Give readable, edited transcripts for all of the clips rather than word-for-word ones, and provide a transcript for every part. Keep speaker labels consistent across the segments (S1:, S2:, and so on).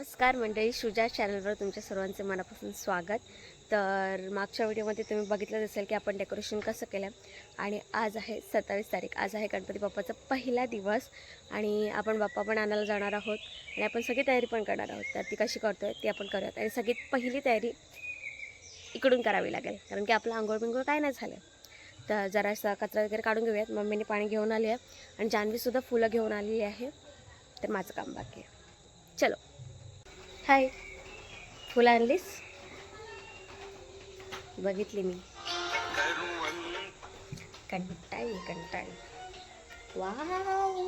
S1: नमस्कार मंडळी, शुजा चॅनलवर तुमच्या सर्वांचे मनापासून स्वागत. तर मागच्या व्हिडिओमध्ये तुम्ही बघितलं असेल की आपण डेकोरेशन कसं केलं आणि आज आहे 27 तारीख. आज आहे गणपती बाप्पाचा पहिला दिवस आणि आपण बाप्पा पण आणायला जाणार आहोत आणि आपण सगळी तयारी पण करणार आहोत. तर ती कशी करतोय ती आपण करूयात आणि सगळ्यात पहिली तयारी इकडून करावी लागेल कारण की आपलं आंघोळ बिंघोळ काय नाही झालं. तर जरासा कचरा वगैरे काढून घेऊयात. मम्मीने पाणी घेऊन आली आहे आणि जान्हवीसुद्धा फुलं घेऊन आलेली आहे. तर माझं काम बाकी आहे. चलो. हाय, फुलं आणलीस? बघितली मी. कंटाळी. Wow,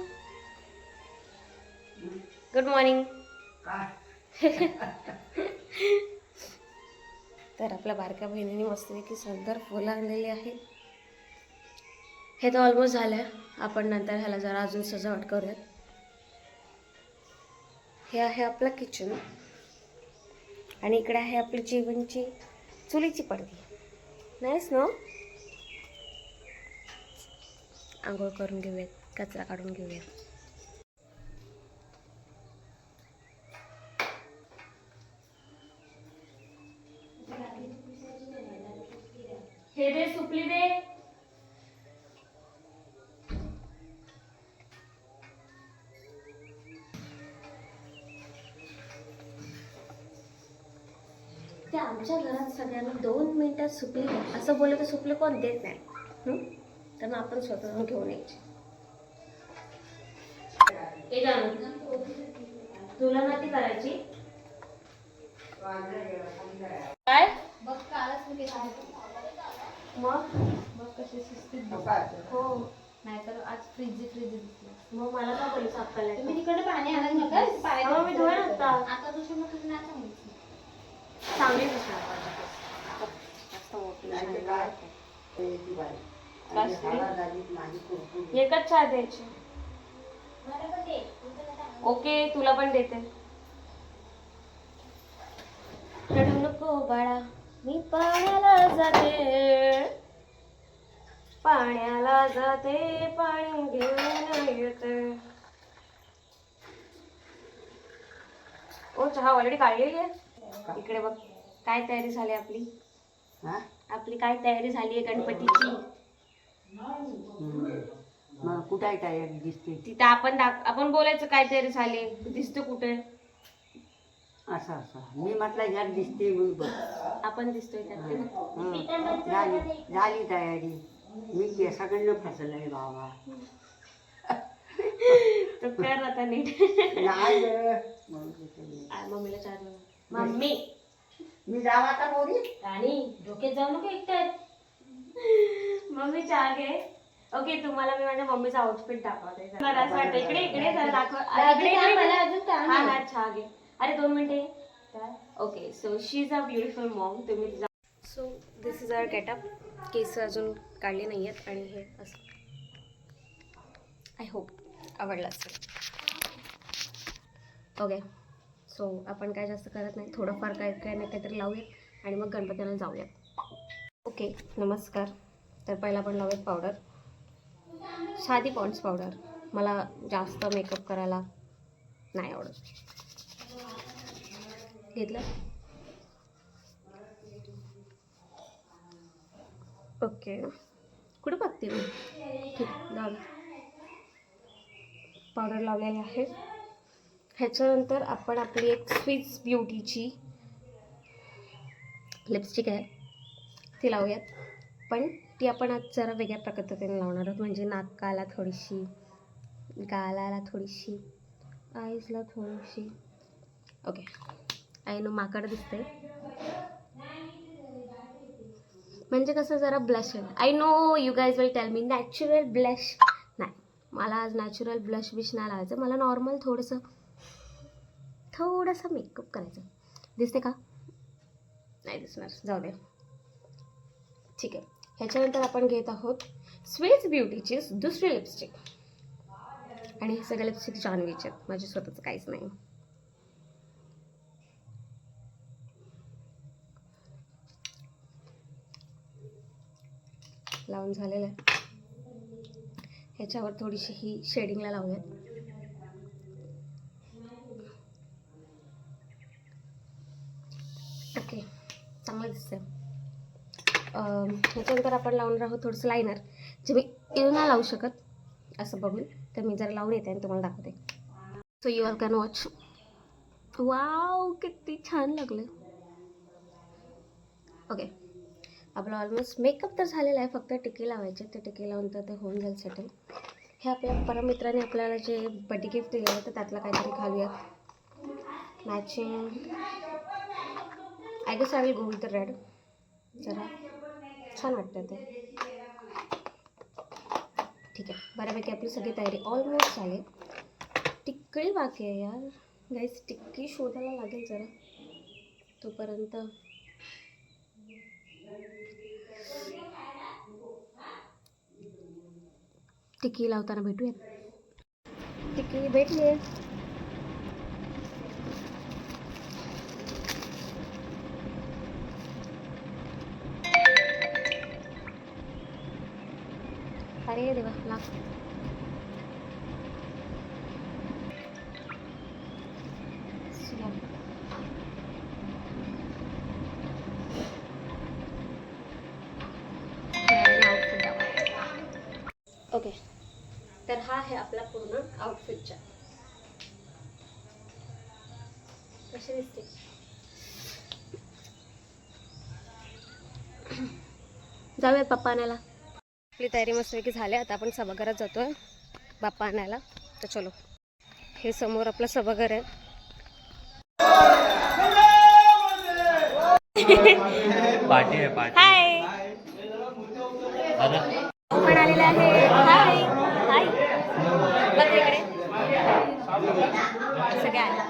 S1: good morning. तर आपल्या बारक्या बहिणीने मस्तपैकी सुंदर फुलं आणलेली आहे. हे तर ऑलमोस्ट झालं. आपण नंतर ह्याला जरा अजून सजावट करूयात. हे आहे आपलं किचन आणि इकडे आहे आपली जेवणची चुलीची पडदी. नाहीस नो. आंघोळ करून घेऊयात, कचरा काढून घेऊयात. हे दे, सुपली दे. ते आमच्या घरात सगळ्यांना 2 मिनिटात सुपली असं बोललं तर सुपली कोण देत नाही. तर मग आपण स्वतःहून घेऊन यायची. तुला ना ती करायची काय मग
S2: कशी शिस्तीत
S1: हो.
S2: नाहीतर आज फ्रीज दिसली.
S1: मग मला का बोलू साफ करायला?
S2: तुम्ही तिकडे पाणी आलं नका
S1: हो, मी धुवून होता.
S2: आता दुसरं मग तुझं नाही सांगितलं.
S1: चांगली दिसणार पाहिजे. जास्त मोठी एकच चहा द्यायची. ओके, तुला पण देते. रडू नको बाळा, मी पाण्याला जाते, पाणी घेऊन येते. ओ, चहा ऑलरेडी काढलेली आहे. इकडे बघ, काय तयारी झाली आपली. आपली काय तयारी झाली आहे गणपतीची.
S3: मग कुठे तयारी दिसते?
S1: तिथं आपण बोलायचं काय तयारी झाली. दिसतं कुठे?
S3: असं असं मी म्हटलं यात दिसते म्हणून बघ.
S1: आपण दिसतोय त्यात ते बघ.
S3: झाली तयारी. मी केसाकडनं फसलंय बाबा.
S1: तर कर आता नीट.
S3: नाही
S1: मम्मीला चार मम्मी
S3: मी जावा आता मोरी
S1: राणी डोक्यात जाऊ नको एकट्यात. मम्मी चहा घे. ओके, तुम्हाला मी माझ्या मम्मीचा आउटफिट दाखवते. मला असं वाटतं इकडे जरा दाखव.
S2: मला अजून
S1: हा चहा घे. अरे 2 मिनिटे. Okay, so she is a beautiful mom. तुम्ही तिचा so this is our getup. केस अजून काढले नाही आहेत आणि हे असं. आय होप आवडलं असेल. ओके, सो आपण काय जास्त करत नाही. थोडंफार काय नाही काहीतरी लावूयात आणि मग गणपतीला जाऊयात. ओके, नमस्कार. तर पहिला आपण लावूयात पावडर. साधी पॉन्ड्स पावडर. मला जास्त मेकअप करायला नाही आवडत. घेतलं. ओके, कुठं बघते मी. ठीक, लावलं. पावडर लावलेली आहे. ह्याच्यानंतर आपण आपली एक स्विस ब्युटीची लिपस्टिक आहे ती लावूयात. पण ती आपण आज जरा वेगळ्या पद्धतीने लावणार आहोत. म्हणजे नाकाला थोडीशी, गालाला थोडीशी, आईजला थोडीशी. ओके, आईनं माकड दिसते. म्हणजे कसं जरा ब्लश आहे. I know you guys will tell me natural blush. नाही, मला आज नॅचरल ब्लश बिश नाही लावायचं. मला नॉर्मल थोडंसं मेकअप करायचं. दिसते का? नाही दिसणार, जाऊ दे. ठीक आहे. ह्याच्यानंतर आपण घेत आहोत स्विस ब्युटीची दुसरी लिपस्टिक. आणि हे सगळे लिपस्टिक जान्हवीचे आहेत, माझे स्वतःचं काहीच नाही. लावून झालेलं आहे. ह्याच्यावर थोडीशी ही शेडिंगला लावूयात. ओके, चांगलं दिसतंय. ह्याच्यानंतर आपण लावून राहू थोडंसं लायनर, जे मी नाही लावू शकत असं बघून, तर मी जरा लावून येते आणि तुम्हाला दाखवते. So you all can watch. Wow, किती छान लागलं. ओके, आपलं ऑलमोस्ट मेकअप तर झालेला आहे, फक्त टिकी लावायचे. ते टिकी लावून तर ते होऊन जाईल सेटल. हे आपल्या परमित्राने आपल्याला जे बर्थडे गिफ्ट दिलेलं होतं त्यातलं काहीतरी घालूया. Matching I guess I will go with the red. जरा छान वाटतं ते. ठीक आहे, बऱ्यापैकी आपली सगळी तयारी ऑलमोस्ट झाली. टिक्की बाकी आहे यार गाईस, टिक्की शोधायला लागेल जरा तोपर्यंत. टिक्की लावताना भेटूया. टिक्की भेटली. अरे देवा, लाग. ओके, तर हा आहे आपला पूर्ण आउटफिटचा. कशी दिसते? जाऊयात बाप्पा आणायला. आपली तयारी मस्तपैकी झाली. आता आपण सभागृहात जातोय बाप्पा आणायला. तर चलो, हे समोर आपलं सभागृह आहे.
S4: पार्टी आहे पार्टी.
S1: हाय, आपण आलेला आहे. हाय हाय, बघ इकडे सगळे आले.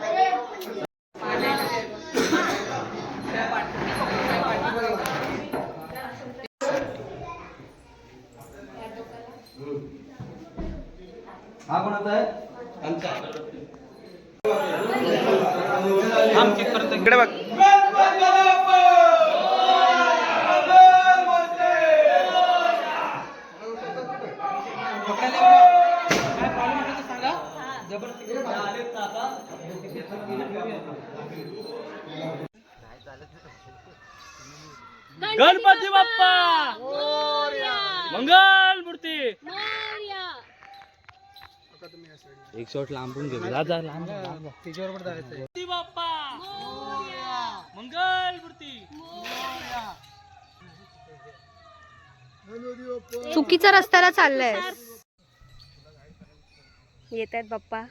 S4: हा कोणाचा आहे? आमचा. थांब चेक करतो. इकडे बघ. गणपती बाप्पा मंगल मूर्ती. एक शॉट लांबून घेऊ. जा लांब तिच्यावर गणपती बाप्पा मंगल मूर्ती.
S1: चुकीच्या रस्त्याला चाललंय. येत आहेत बाप्पा.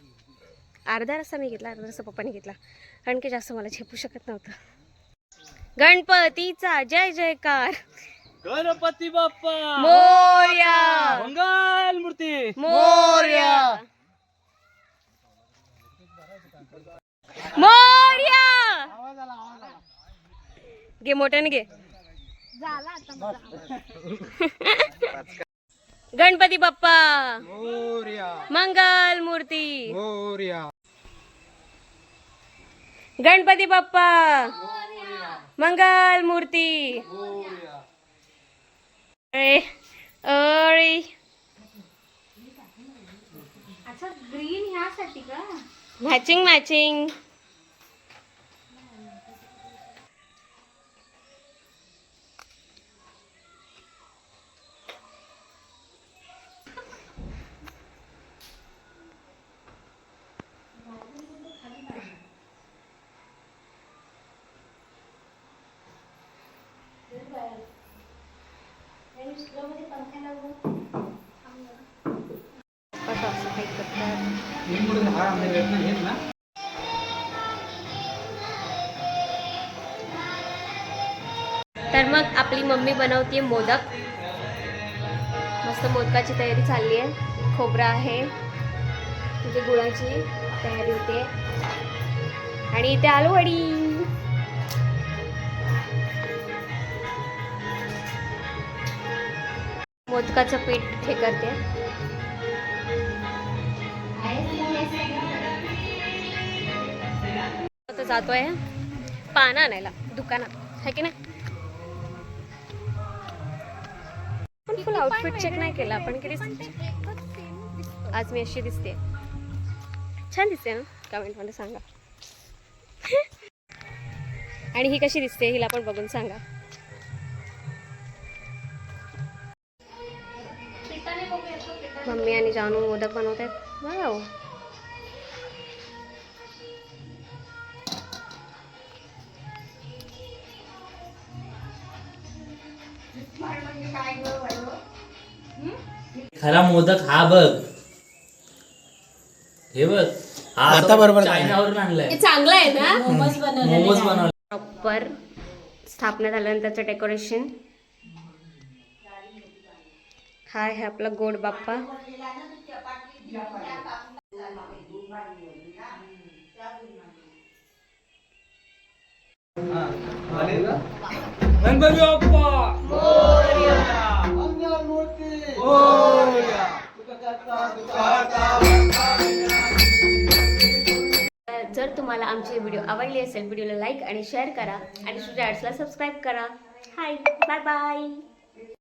S1: अर्धा रस्ता मी घेतला, अर्धा रस्ता पप्पाने घेतला, कारण की जास्त मला झेपू शकत नव्हतं. गणपतीचा जय जयकार.
S4: गणपती बाप्पा
S1: मोरया
S4: मंगल मूर्ती.
S1: मोरया मोरया. घे मोठ्याने घे. गणपती बाप्पा मंगल मूर्ती. गणपती बाप्पा मंगल मूर्ती.
S2: अच्छा, ग्रीन ह्यासाठी का?
S1: Matching matching. तर मग आपली मम्मी बनवते मोदक. मस्त मोदकाची तयारी चालली आहे. खोबरं आहे तिथे, गुळाची तयारी होते, आणि इथे आलू वडी. मोदकाचं पीठ हे करते. आता जातोय पानं आणायला दुकानात, है की नाही. पण फुल आउटफिट चेक नाही केला आपण. किती आज मी अशी दिसते? छान दिसते ना? कमेंट मध्ये सांगा. आणि ही कशी दिसते हिला पण बघून सांगा. मम्मी आणि जानू मोदक बनवत आहेत. वाव.
S4: खरा मोदक हा बघ, हे बघ, हा
S5: आता बरोबर
S4: चायनावरून आणलाय.
S1: हे चांगलं आहे ना.
S4: मोमोज बनवले.
S1: प्रॉपर स्थापना झाल्यानंतरचं डेकोरेशन. हा आहे आपला गोड बाप्पा.
S4: गणपती बाप्पा
S1: जर तुम्हाला आमची व्हिडिओ आवडली असेल व्हिडिओला लाईक आणि शेअर करा आणि स्टुडिओ आर्ट्सला सबस्क्राईब करा. हाय, बाय बाय.